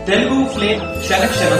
Telugu flame క్షణక్షణం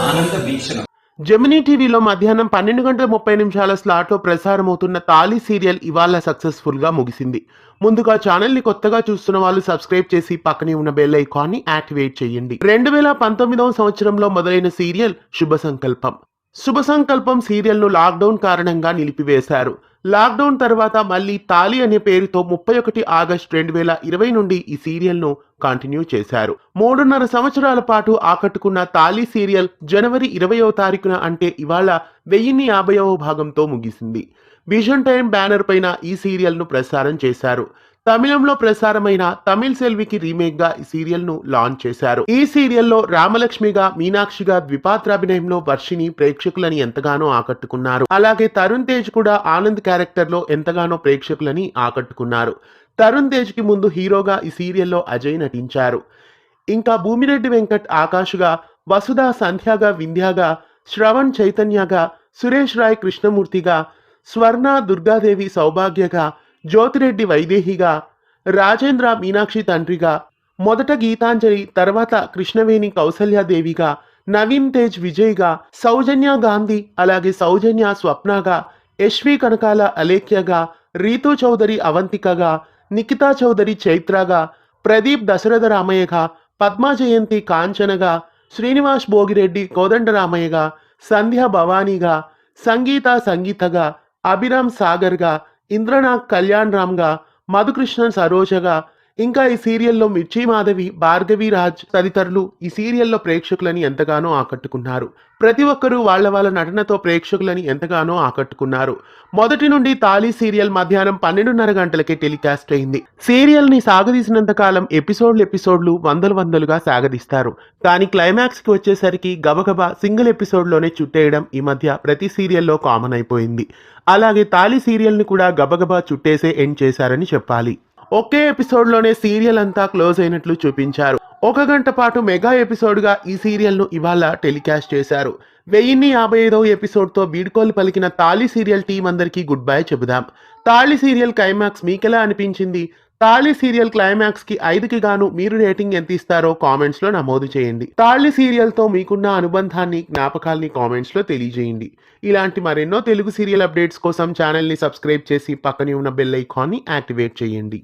ఆనంద వీక్షణం. Gemini టీవీలో మధ్యాహ్నం 12:30 స్లాట్లో ప్రసారమవుతున్న తాళి సీరియల్ ఇవాళ సక్సెస్ఫుల్ గా ముగిసింది. ముందుగా ఛానల్ ని కొత్తగా చూస్తున్న వాళ్ళు సబ్స్క్రైబ్ చేసి పక్కనే ఉన్న బెల్ ఐకాన్ ని యాక్టివేట్ చేయండి. 2019వ సంవత్సరంలో మొదలైన సీరియల్ శుభ సంకల్పం. శుభ సంకల్పం సీరియల్ ను లాక్డౌన్ కారణంగా నిలిపివేశారు. లాక్డౌన్ తర్వాత మళ్ళీ తాళి అనే పేరుతో 31 ఆగస్టు 2020 నుండి ఈ సీరియల్ ను కంటిన్యూ చేశారు. 3.5 సంవత్సరాల పాటు ఆకట్టుకున్న తాళి సీరియల్ జనవరి 20వ తారీఖున అంటే ఇవాళ 1050వ భాగంతో ముగిసింది. విజన్ టైమ్ బ్యానర్ పైన ఈ సీరియల్ ను ప్రసారం చేశారు. తమిళంలో ప్రసారమైన తమిళ్ సెల్వికి రీమేక్ గా ఈ సీరియల్ ను లాంచ్ చేశారు. ఈ సీరియల్లో రామలక్ష్మిగా, మీనాక్షిగా ద్విపాత్రాభినయంలో వర్షిని ప్రేక్షకులని ఎంతగానో ఆకట్టుకున్నారు. అలాగే తరుణ్ తేజ్ కూడా ఆనంద్ క్యారెక్టర్ లో ఎంతగానో ప్రేక్షకులని ఆకట్టుకున్నారు. తరుణ్ తేజ్ కి ముందు హీరోగా ఈ సీరియల్లో అజయ్ నటించారు. ఇంకా భూమిరెడ్డి వెంకట్ ఆకాష్గా, వసుధ సంధ్యాగా, వింధ్యాగా, శ్రవణ్ చైతన్యగా, సురేష్ రాయ్ కృష్ణమూర్తిగా, స్వర్ణ దుర్గాదేవి సౌభాగ్యగా, జ్యోతిరెడ్డి వైదేహిగా, రాజేంద్ర మీనాక్షి తండ్రిగా, మొదట గీతాంజలి, తర్వాత కృష్ణవేణి కౌసల్యాదేవిగా, నవీన్ తేజ్ విజయ్గా, సౌజన్య గాంధీ, అలాగే సౌజన్య స్వప్నగా, యశ్వి కనకాల అలేఖ్యగా, రీతూ చౌదరి అవంతికగా, నిఖితా చౌదరి చైత్రగా, ప్రదీప్ దశరథ రామయ్యగా, పద్మా జయంతి కాంచనగా, శ్రీనివాస్ భోగిరెడ్డి కోదండరామయ్యగా, సంధ్య భవానీగా, సంగీతగా, అభిరామ్ సాగర్గా, ఇంద్రనాగ్ కళ్యాణ్ రామ్గా, మధుకృష్ణన్ సరోజగా, ఇంకా ఈ సీరియల్లో మిర్చి మాధవి, భార్గవి రాజ్ తదితరులు ఈ సీరియల్లో ప్రేక్షకులని ఎంతగానో ఆకట్టుకున్నారు. ప్రతి ఒక్కరూ వాళ్ళ నటనతో ప్రేక్షకులని ఎంతగానో ఆకట్టుకున్నారు. మొదటి నుండి తాళి సీరియల్ మధ్యాహ్నం 12:30 గంటలకే టెలికాస్ట్ అయింది. సీరియల్ ని సాగదీసినంత కాలం ఎపిసోడ్లు వందలుగా సాగదీస్తారు. కానీ క్లైమాక్స్ కి వచ్చేసరికి గబగబా సింగిల్ ఎపిసోడ్లోనే చుట్టేయడం ఈ మధ్య ప్రతి సీరియల్లో కామన్ అయిపోయింది. అలాగే తాళి సీరియల్ ని కూడా గబగబా చుట్టేసే ఎండ్ చేశారని చెప్పాలి. ఒకే ఎపిసోడ్లోనే సీరియల్ అంతా క్లోజ్ అయినట్లు చూపించారు. 1 గంట పాటు మెగా ఎపిసోడ్గా ఈ సీరియల్ను ఇవాళ టెలికాస్ట్ చేశారు. 1055వ ఎపిసోడ్తో వీడ్కోలు పలికిన తాళి సీరియల్ టీం అందరికీ గుడ్ బై చెబుదాం. తాళి సీరియల్ క్లైమాక్స్ మీకెలా అనిపించింది? తాళి సీరియల్ క్లైమాక్స్ కి 5కి గాను మీరు రేటింగ్ ఎంత ఇస్తారో కామెంట్స్ లో నమోదు చేయండి. తాళి సీరియల్ తో మీకున్న అనుబంధాన్ని, జ్ఞాపకాల్ని కామెంట్స్ లో తెలియజేయండి. ఇలాంటి మరెన్నో తెలుగు సీరియల్ అప్డేట్స్ కోసం ఛానల్ ని సబ్స్క్రైబ్ చేసి పక్కనే ఉన్న బెల్ ఐకాన్ ని యాక్టివేట్ చేయండి.